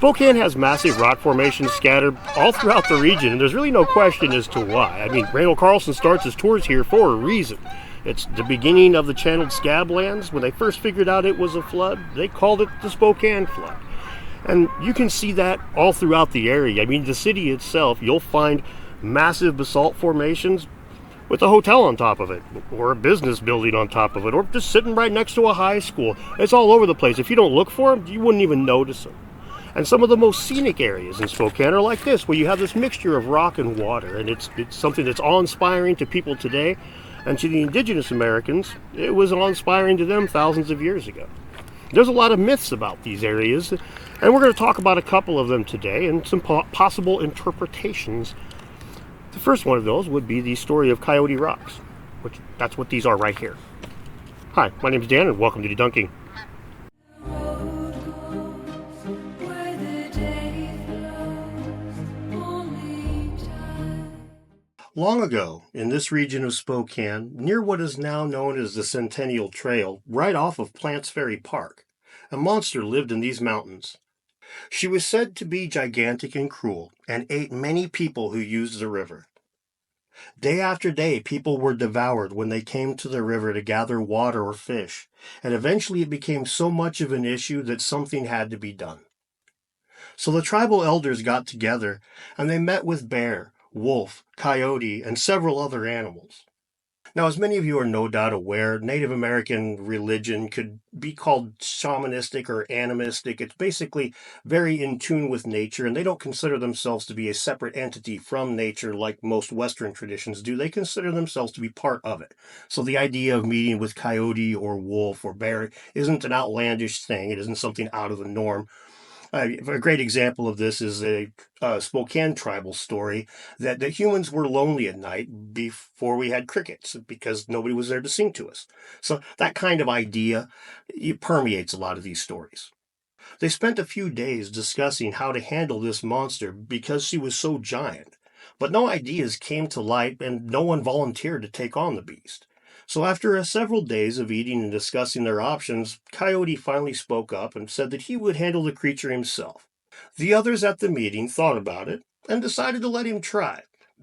Spokane has massive rock formations scattered all throughout the region, and there's really no question as to why. I mean, Randall Carlson starts his tours here for a reason. It's the beginning of the channeled scablands. When they first figured out it was a flood, they called it the Spokane Flood. And you can see that all throughout the area. I mean, the city itself, you'll find massive basalt formations with a hotel on top of it, or a business building on top of it, or just sitting right next to a high school. It's all over the place. If you don't look for them, you wouldn't even notice them. And some of the most scenic areas in Spokane are like this, where you have this mixture of rock and water, and it's something that's awe-inspiring to people today, and to the indigenous Americans, it was awe-inspiring to them thousands of years ago. There's a lot of myths about these areas, and we're going to talk about a couple of them today and some possible interpretations. The first one of those would be the story of Coyote Rocks, which that's what these are right here. Hi, my name is Dan, and welcome to Debunking. Long ago, in this region of Spokane, near what is now known as the Centennial Trail, right off of Plants Ferry Park, a monster lived in these mountains. She was said to be gigantic and cruel, and ate many people who used the river. Day after day, people were devoured when they came to the river to gather water or fish, and eventually it became so much of an issue that something had to be done. So the tribal elders got together, and they met with bear, wolf, coyote, and several other animals. Now, as many of you are no doubt aware, Native American religion could be called shamanistic or animistic. It's basically very in tune with nature, and they don't consider themselves to be a separate entity from nature like most Western traditions do. They consider themselves to be part of it. So the idea of meeting with coyote or wolf or bear isn't an outlandish thing. It isn't something out of the norm. A great example of this is a Spokane tribal story that humans were lonely at night before we had crickets because nobody was there to sing to us. So that kind of idea permeates a lot of these stories. They spent a few days discussing how to handle this monster because she was so giant, but no ideas came to light and no one volunteered to take on the beast. So after several days of eating and discussing their options, Coyote finally spoke up and said that he would handle the creature himself. The others at the meeting thought about it and decided to let him try.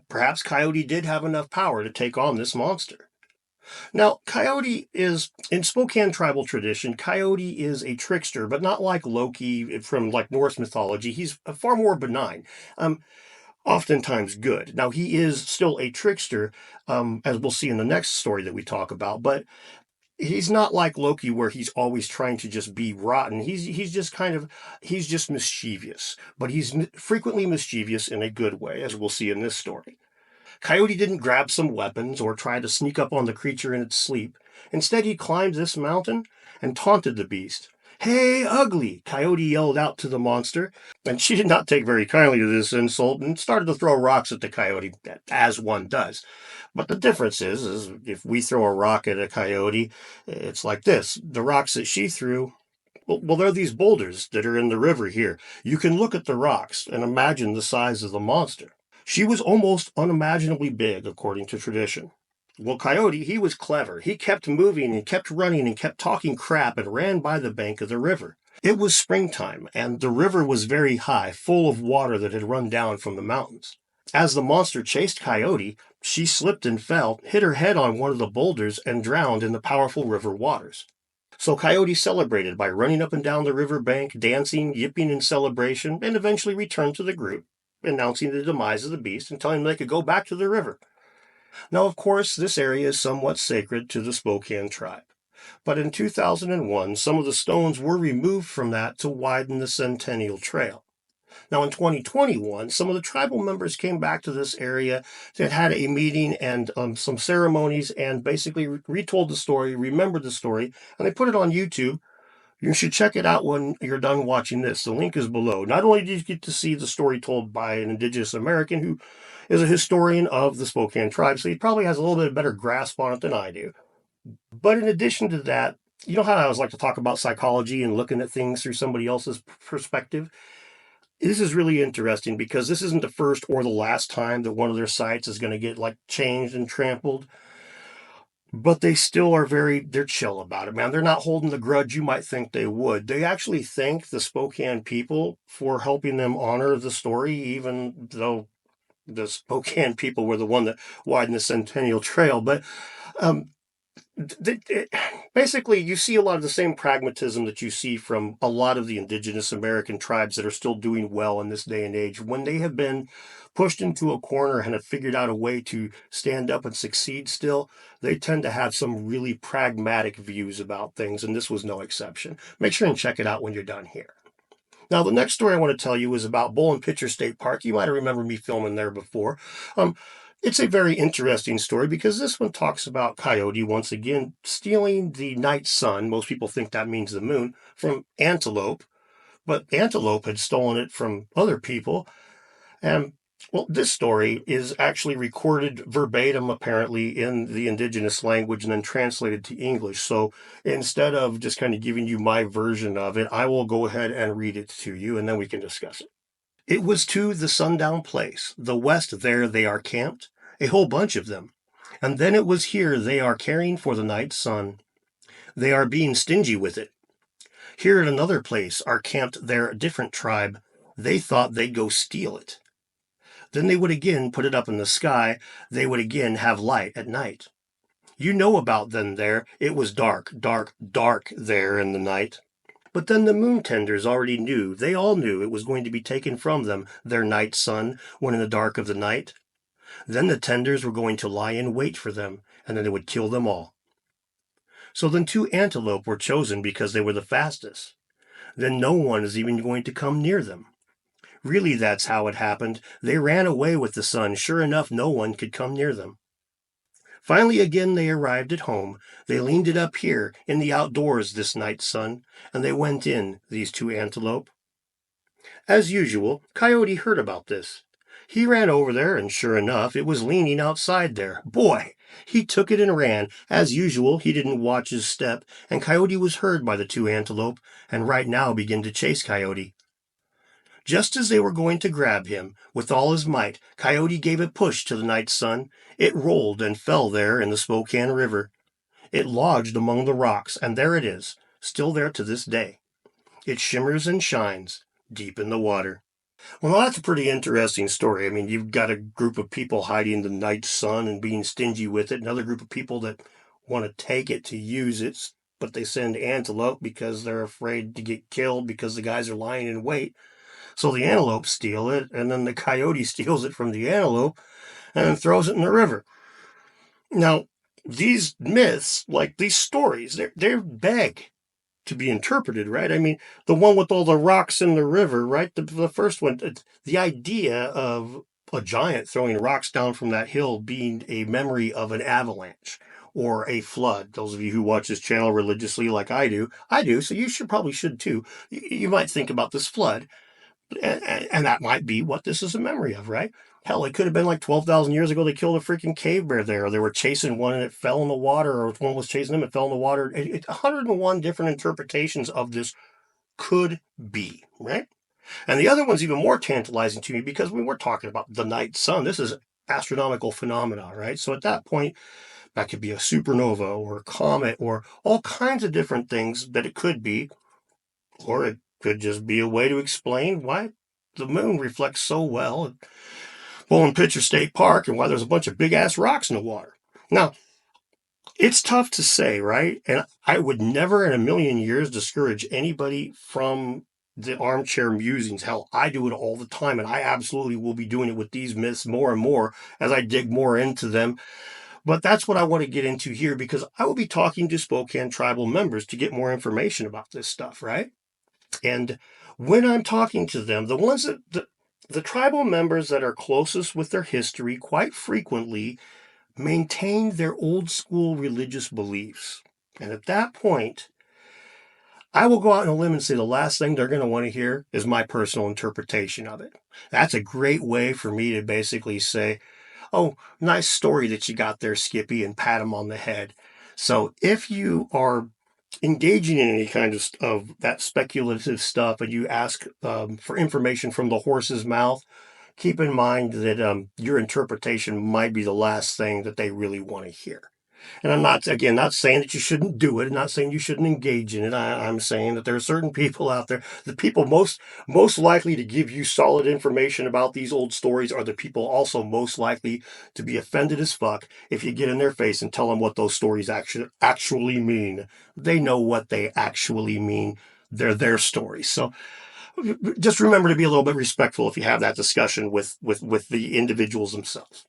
Perhaps Coyote did have enough power to take on this monster. Now, Coyote is, in Spokane tribal tradition, Coyote is a trickster, but not like Loki from like Norse mythology. He's far more benign. Oftentimes good. Now, he is still a trickster, as we'll see in the next story that we talk about, but he's not like Loki where he's always trying to just be rotten. He's just mischievous, but he's frequently mischievous in a good way, as we'll see in this story. Coyote didn't grab some weapons or try to sneak up on the creature in its sleep. Instead, he climbed this mountain and taunted the beast. "Hey, ugly!" Coyote yelled out to the monster, and she did not take very kindly to this insult and started to throw rocks at the coyote, as one does. But the difference is if we throw a rock at a coyote, it's like this. The rocks that she threw, well, they're these boulders that are in the river here. You can look at the rocks and imagine the size of the monster. She was almost unimaginably big, according to tradition. Well, Coyote, he was clever. He kept moving and kept running and kept talking crap and ran by the bank of the river. It was springtime, and the river was very high, full of water that had run down from the mountains. As the monster chased Coyote, she slipped and fell, hit her head on one of the boulders, and drowned in the powerful river waters. So Coyote celebrated by running up and down the river bank, dancing, yipping in celebration, and eventually returned to the group, announcing the demise of the beast and telling them they could go back to the river. Now, of course, this area is somewhat sacred to the Spokane Tribe. But in 2001, some of the stones were removed from that to widen the Centennial Trail. Now, in 2021, some of the tribal members came back to this area that had a meeting and some ceremonies and basically retold the story, remembered the story, and they put it on YouTube. You should check it out when you're done watching this. The link is below. Not only did you get to see the story told by an Indigenous American who is a historian of the Spokane Tribe, so he probably has a little bit better grasp on it than I do. But in addition to that, you know how I always like to talk about psychology and looking at things through somebody else's perspective? This is really interesting because this isn't the first or the last time that one of their sites is going to get like changed and trampled. But they still are they're chill about it, man. They're not holding the grudge you might think they would. They actually thank the Spokane people for helping them honor the story, even though the Spokane people were the one that widened the Centennial Trail. But um, basically, you see a lot of the same pragmatism that you see from a lot of the indigenous American tribes that are still doing well in this day and age. When they have been pushed into a corner and have figured out a way to stand up and succeed still, they tend to have some really pragmatic views about things, and this was no exception. Make sure and check it out when you're done here. Now, the next story I want to tell you is about Bull and Pitcher State Park. You might have remembered me filming there before. Um, it's a very interesting story because this one talks about Coyote once again stealing the night sun. Most people think that means the moon from Antelope, but Antelope had stolen it from other people. And well, this story is actually recorded verbatim, apparently, in the indigenous language and then translated to English. So instead of just kind of giving you my version of it, I will go ahead and read it to you and then we can discuss it. It was to the sundown place, the west there they are camped, a whole bunch of them. And then it was here they are caring for the night sun. They are being stingy with it. Here at another place are camped their different tribe. They thought they'd go steal it. Then they would again put it up in the sky. They would again have light at night. You know about them there. It was dark, dark, dark there in the night. But then the moon tenders already knew. They all knew it was going to be taken from them, their night sun, when in the dark of the night. Then the tenders were going to lie in wait for them, and then they would kill them all. So then 2 antelope were chosen because they were the fastest. Then no one is even going to come near them. Really, that's how it happened. They ran away with the sun. Sure enough, no one could come near them. Finally, again, they arrived at home. They leaned it up here in the outdoors this night sun, and they went in, these 2 antelope. As usual, Coyote heard about this. He ran over there, and sure enough, it was leaning outside there. Boy! He took it and ran. As usual, he didn't watch his step, and Coyote was heard by the 2 antelope, and right now began to chase Coyote. Just as they were going to grab him, with all his might, Coyote gave a push to the night sun. It rolled and fell there in the Spokane River. It lodged among the rocks, and there it is, still there to this day. It shimmers and shines deep in the water. Well, that's a pretty interesting story. I mean, you've got a group of people hiding the night sun and being stingy with it, another group of people that want to take it to use it, but they send antelope because they're afraid to get killed because the guys are lying in wait. So the antelope steal it, and then the coyote steals it from the antelope and then throws it in the river. Now, these myths, like these stories, they're beg to be interpreted, right? I mean, the one with all the rocks in the river, right? The first one, the idea of a giant throwing rocks down from that hill being a memory of an avalanche or a flood. Those of you who watch this channel religiously, like I do, so you should too. You might think about this flood, and that might be what this is a memory of, right? Hell, it could have been like 12,000 years ago they killed a freaking cave bear there, or they were chasing one and it fell in the water, or one was chasing them, it fell in the water. 101 different interpretations of this could be, right? And the other one's even more tantalizing to me because we were talking about the night sun. This is astronomical phenomena, right? So at that point, that could be a supernova or a comet or all kinds of different things that it could be, or it could just be a way to explain why the moon reflects so well at Bowling Picture State Park and why there's a bunch of big ass rocks in the water. Now, it's tough to say, right? And I would never in a million years discourage anybody from the armchair musings. Hell, I do it all the time, and I absolutely will be doing it with these myths more and more as I dig more into them. But that's what I want to get into here because I will be talking to Spokane tribal members to get more information about this stuff, right? And when I'm talking to them, the ones that the tribal members that are closest with their history quite frequently maintain their old school religious beliefs. And at that point, I will go out on a limb and say the last thing they're going to want to hear is my personal interpretation of it. That's a great way for me to basically say, oh, nice story that you got there, Skippy, and pat him on the head. So if you are engaging in any kind of that speculative stuff and you ask for information from the horse's mouth, keep in mind that your interpretation might be the last thing that they really want to hear. And I'm not, again, not saying that you shouldn't do it. I'm not saying you shouldn't engage in it. I'm saying that there are certain people out there, the people most likely to give you solid information about these old stories are the people also most likely to be offended as fuck if you get in their face and tell them what those stories actually mean. They know what they actually mean. They're their stories. So just remember to be a little bit respectful if you have that discussion with the individuals themselves.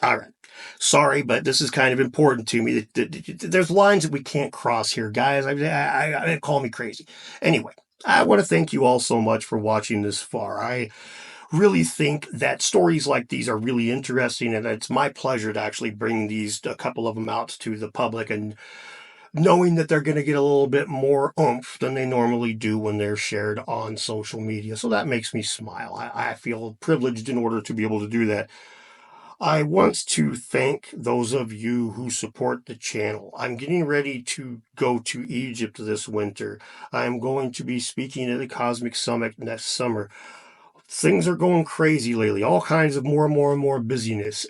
All right. Sorry, but this is kind of important to me. There's lines that we can't cross here, guys. I call me crazy. Anyway, I want to thank you all so much for watching this far. I really think that stories like these are really interesting, and it's my pleasure to actually bring these, a couple of them, out to the public, and knowing that they're going to get a little bit more oomph than they normally do when they're shared on social media. So that makes me smile. I feel privileged in order to be able to do that. I want to thank those of you who support the channel. I'm getting ready to go to Egypt this winter. I'm going to be speaking at the Cosmic Summit next summer. Things are going crazy lately, all kinds of more and more and more busyness.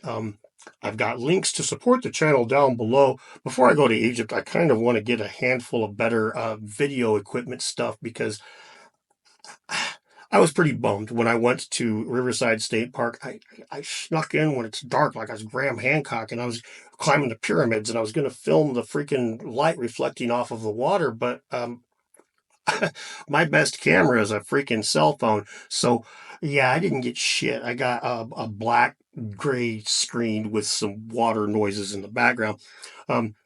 I've got links to support the channel down below. Before I go to Egypt, I kind of want to get a handful of better video equipment stuff, because I was pretty bummed when I went to Riverside State Park. I snuck in when it's dark, like I was Graham Hancock, and I was climbing the pyramids, and I was going to film the freaking light reflecting off of the water, but my best camera is a freaking cell phone. So yeah, I didn't get shit. I got a black gray screen with some water noises in the background. Um,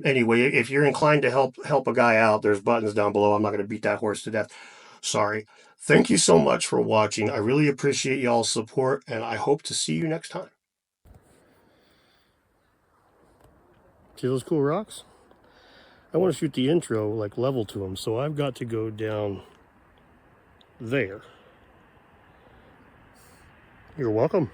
anyway, if you're inclined to help a guy out, there's buttons down below. I'm not going to beat that horse to death. Sorry. Thank you so much for watching. I really appreciate y'all's support, and I hope to see you next time. See those cool rocks? I want to shoot the intro like level to them, so I've got to go down there. You're welcome.